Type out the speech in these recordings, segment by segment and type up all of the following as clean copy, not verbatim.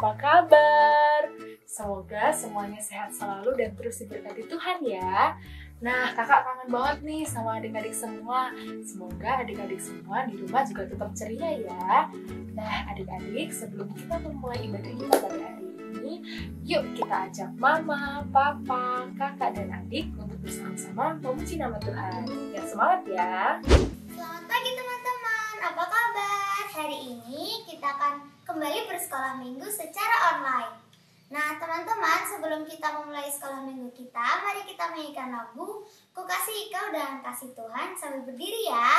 apa kabar? Semoga semuanya sehat selalu dan terus diberkati Tuhan ya. Nah, kakak kangen banget nih sama adik-adik semua. Semoga adik-adik semua di rumah juga tetap ceria ya. Nah, adik-adik, sebelum kita memulai ibadah kita pada hari ini, yuk kita ajak mama, papa, kakak, dan adik untuk bersama-sama memuji nama Tuhan. Ya, semangat ya! Selamat pagi teman-teman, apa kabar? Hari ini kita akan kembali bersekolah minggu secara online. Nah teman-teman, sebelum kita memulai sekolah minggu kita, mari kita menyanyikan lagu Ku Kasih Kau dengan Kasih Tuhan sambil berdiri ya.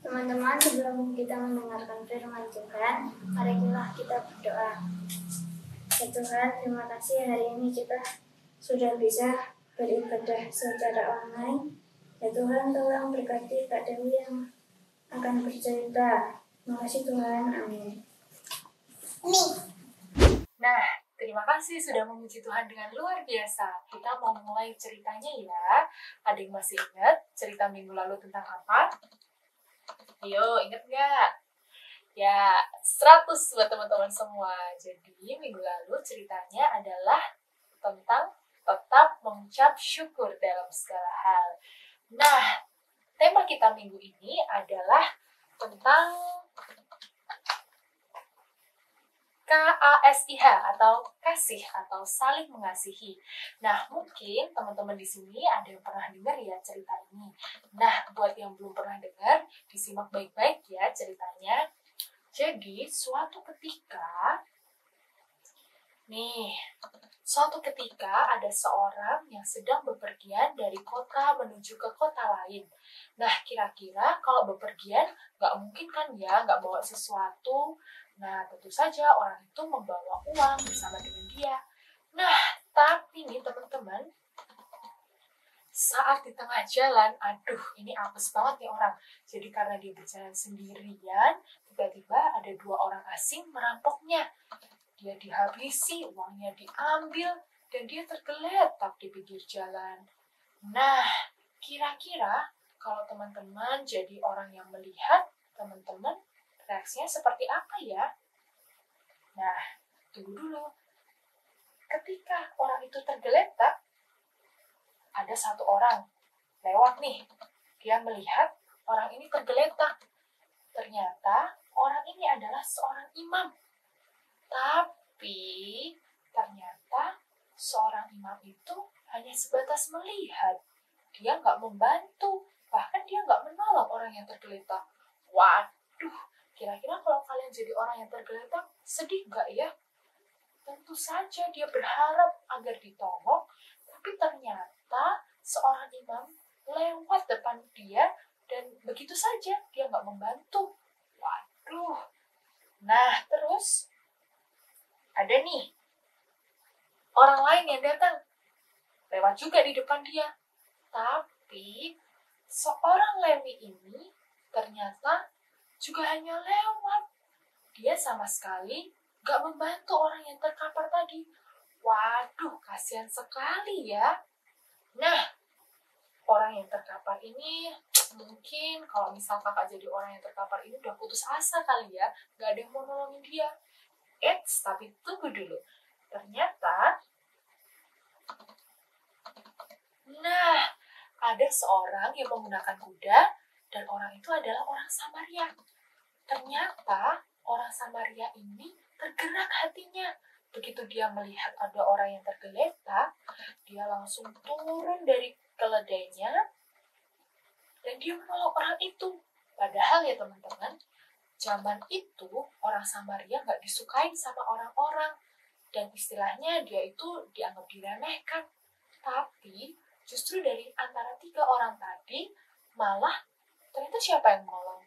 Teman-teman, sebelum kita mendengarkan firman Tuhan, marilah kita berdoa. Ya Tuhan, terima kasih hari ini kita sudah bisa beribadah secara online. Ya Tuhan, tolong berkati Kak Dewi yang akan bercerita. Terima kasih Tuhan, amin. Nah, terima kasih sudah memuji Tuhan dengan luar biasa. Kita mau mulai ceritanya ya. Ada yang masih ingat cerita minggu lalu tentang apa? Ayo, ingat nggak? Ya, 100 buat teman-teman semua. Jadi, minggu lalu ceritanya adalah tentang tetap mengucap syukur dalam segala hal. Nah, tema kita minggu ini adalah tentang KASIH atau kasih atau saling mengasihi. Nah, mungkin teman-teman di sini ada yang pernah dengar ya cerita ini. Nah, buat yang belum pernah dengar, disimak baik-baik ya ceritanya. Jadi, suatu ketika ada seorang yang sedang bepergian dari kota menuju ke kota lain. Nah, kira-kira kalau bepergian, nggak mungkin kan ya, nggak bawa sesuatu. Nah, tentu saja orang itu membawa uang bersama dengan dia. Nah, tapi nih teman-teman, saat di tengah jalan, aduh ini apes banget nih orang. Jadi karena dia berjalan sendirian, tiba-tiba ada 2 orang asing merampoknya. Dia dihabisi, uangnya diambil, dan dia tergeletak di pinggir jalan. Nah, kira-kira kalau teman-teman jadi orang yang melihat, teman-teman reaksinya seperti apa ya? Nah, tunggu dulu. Ketika orang itu tergeletak, ada 1 orang lewat nih. Dia melihat orang ini tergeletak. Ternyata orang ini adalah seorang imam. Tapi ternyata seorang imam itu hanya sebatas melihat. Dia nggak membantu. Bahkan dia nggak menolong orang yang tergeletak. Waduh, kira-kira kalau kalian jadi orang yang tergeletak, sedih nggak ya? Tentu saja dia berharap agar ditolong, tapi ternyata seorang imam lewat depan dia dan begitu saja dia nggak membantu. Waduh. Nah, terus ada nih orang lain yang datang, lewat juga di depan dia. Tapi seorang Lewi ini ternyata juga hanya lewat. Dia sama sekali gak membantu orang yang terkapar tadi. Waduh, kasihan sekali ya. Nah, orang yang terkapar ini mungkin kalau misal kakak jadi orang yang terkapar ini udah putus asa kali ya. Gak ada yang mau nolongin dia. Tapi tunggu dulu. Ternyata, nah, ada seorang yang menggunakan kuda, dan orang itu adalah orang Samaria. Ternyata, orang Samaria ini tergerak hatinya. Begitu dia melihat ada orang yang tergeletak, dia langsung turun dari keledainya, dan dia menolong orang itu. Padahal ya teman-teman, zaman itu orang Samaria nggak disukai sama orang-orang. Dan istilahnya dia itu dianggap diremehkan. Tapi justru dari antara 3 orang tadi, malah ternyata siapa yang menolong?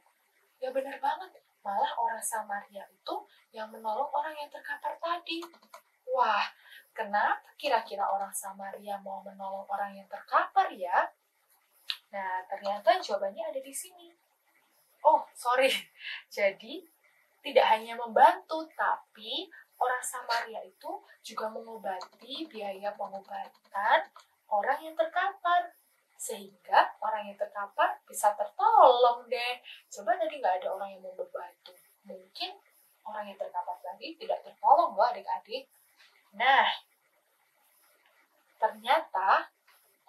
Ya benar banget, malah orang Samaria itu yang menolong orang yang terkapar tadi. Wah, kenapa kira-kira orang Samaria mau menolong orang yang terkapar ya? Nah, ternyata jawabannya ada di sini. Oh, sorry. Jadi, tidak hanya membantu, tapi orang Samaria itu juga mengobati biaya pengobatan orang yang terkapar. Sehingga orang yang terkapar bisa tertolong deh. Coba tadi nggak ada orang yang mau membantu. Mungkin orang yang terkapar tadi tidak tertolong loh adik-adik. Nah, ternyata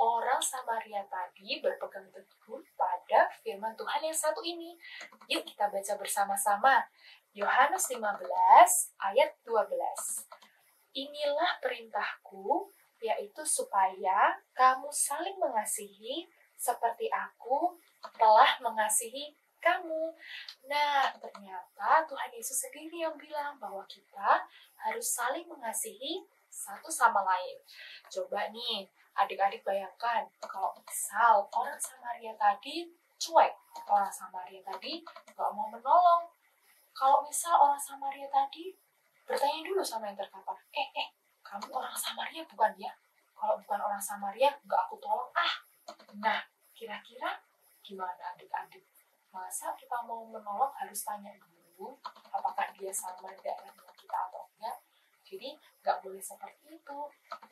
orang Samaria tadi berpegang teguh pada firman Tuhan yang satu ini. Yuk kita baca bersama-sama. Yohanes 15 ayat 12. Inilah perintahku, yaitu supaya kamu saling mengasihi seperti aku telah mengasihi kamu. Nah, ternyata Tuhan Yesus sendiri yang bilang bahwa kita harus saling mengasihi satu sama lain. Coba nih, adik-adik bayangkan, kalau misal orang Samaria tadi cuek, orang Samaria tadi gak mau menolong. Kalau misal orang Samaria tadi bertanya dulu sama yang terkapar, kamu orang Samaria bukan ya? Kalau bukan orang Samaria, gak aku tolong ah. Nah, kira-kira gimana adik-adik? Masa kita mau menolong harus tanya dulu apakah dia sama daerahnya kita atau enggak? Jadi, nggak boleh seperti itu.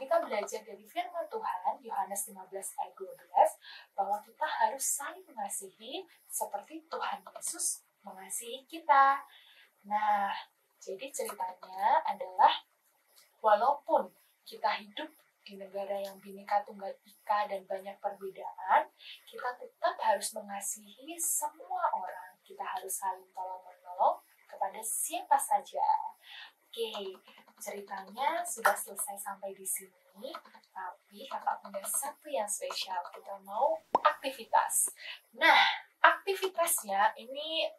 Kita belajar dari firman Tuhan, Yohanes 15 ayat 12, bahwa kita harus saling mengasihi seperti Tuhan Yesus mengasihi kita. Nah, jadi ceritanya adalah, walaupun kita hidup di negara yang Bhinneka Tunggal Ika dan banyak perbedaan, kita tetap harus mengasihi semua orang. Kita harus saling tolong-menolong kepada siapa saja. Oke, ceritanya sudah selesai sampai di sini, tapi kakak punya satu yang spesial. Kita mau aktivitas. Nah, aktivitasnya ini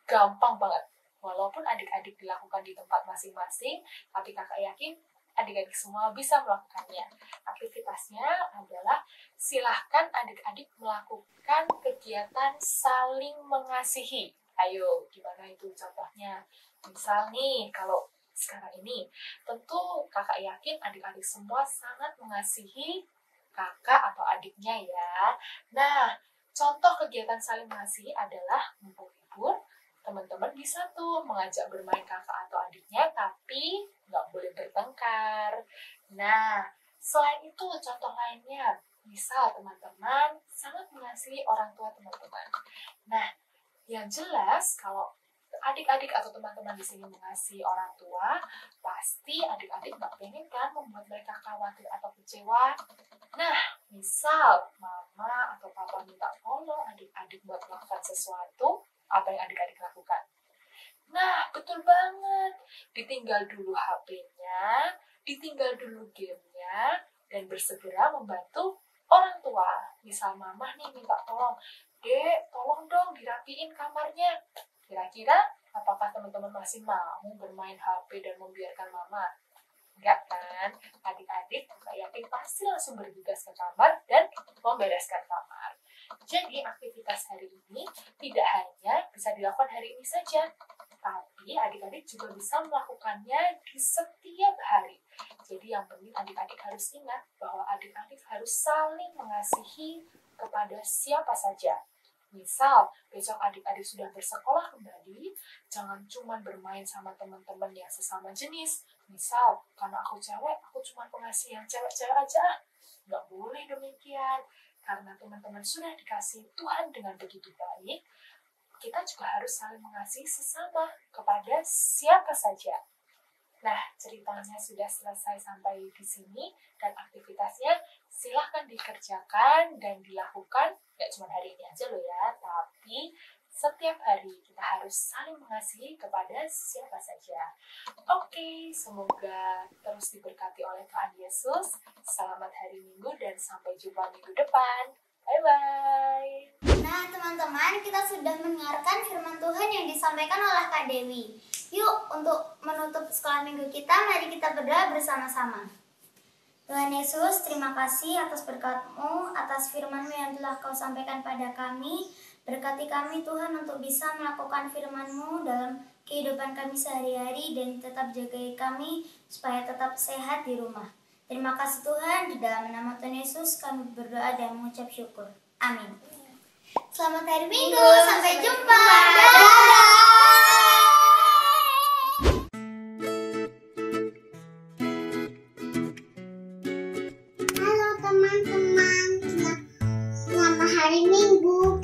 gampang banget. Walaupun adik-adik dilakukan di tempat masing-masing, tapi kakak yakin adik-adik semua bisa melakukannya. Aktivitasnya adalah silahkan adik-adik melakukan kegiatan saling mengasihi. Ayo, gimana itu contohnya? Misal nih, kalau sekarang ini, tentu kakak yakin adik-adik semua sangat mengasihi kakak atau adiknya ya. Nah, contoh kegiatan saling mengasihi adalah mumpung libur, teman-teman bisa tuh mengajak bermain kakak atau adiknya, tapi nggak boleh bertengkar. Nah, selain itu contoh lainnya, misal teman-teman sangat mengasihi orang tua teman-teman. Nah, yang jelas kalau adik-adik atau teman-teman di sini mengasihi orang tua, pasti adik-adik nggak pengen kan membuat mereka khawatir atau kecewa. Nah, misal mama atau papa minta tolong adik-adik buat melakukan sesuatu, apa yang adik-adik lakukan? Nah, betul banget. Ditinggal dulu HP-nya, ditinggal dulu game-nya, dan bersegera membantu orang tua. Misal mama nih minta tolong, Dek, tolong dong dirapiin kamarnya. Kira-kira apakah teman-teman masih mau bermain HP dan membiarkan mama? Enggak kan? Adik-adik nggak yakin pasti langsung bergegas ke kamar dan membereskan kamar. Jadi aktivitas hari ini tidak hanya bisa dilakukan hari ini saja, tapi adik-adik juga bisa melakukannya di setiap hari. Jadi yang penting adik-adik harus ingat bahwa adik-adik harus saling mengasihi kepada siapa saja. Misal, besok adik-adik sudah bersekolah kembali, jangan cuma bermain sama teman-teman yang sesama jenis. Misal, karena aku cewek, aku cuma pengasih yang cewek-cewek aja. Nggak boleh demikian. Karena teman-teman sudah dikasih Tuhan dengan begitu baik, kita juga harus saling mengasihi sesama kepada siapa saja. Nah, ceritanya sudah selesai sampai di sini, dan aktivitasnya silahkan dikerjakan dan dilakukan, nggak cuma hari ini aja loh ya, tapi setiap hari kita harus saling mengasihi kepada siapa saja. Oke, semoga terus diberkati oleh Tuhan Yesus. Selamat hari Minggu dan sampai jumpa minggu depan. Bye-bye. Nah, teman-teman, kita sudah mendengarkan firman Tuhan yang disampaikan oleh Kak Dewi. Yuk, untuk menutup sekolah minggu kita, mari kita berdoa bersama-sama. Tuhan Yesus, terima kasih atas berkat-Mu, atas firman-Mu yang telah Kau sampaikan pada kami. Berkati kami Tuhan untuk bisa melakukan firman-Mu dalam kehidupan kami sehari-hari dan tetap jagai kami supaya tetap sehat di rumah. Terima kasih Tuhan, di dalam nama Tuhan Yesus kami berdoa dan mengucap syukur. Amin. Selamat hari Minggu, sampai jumpa. Dadah. Halo teman-teman, selamat hari Minggu.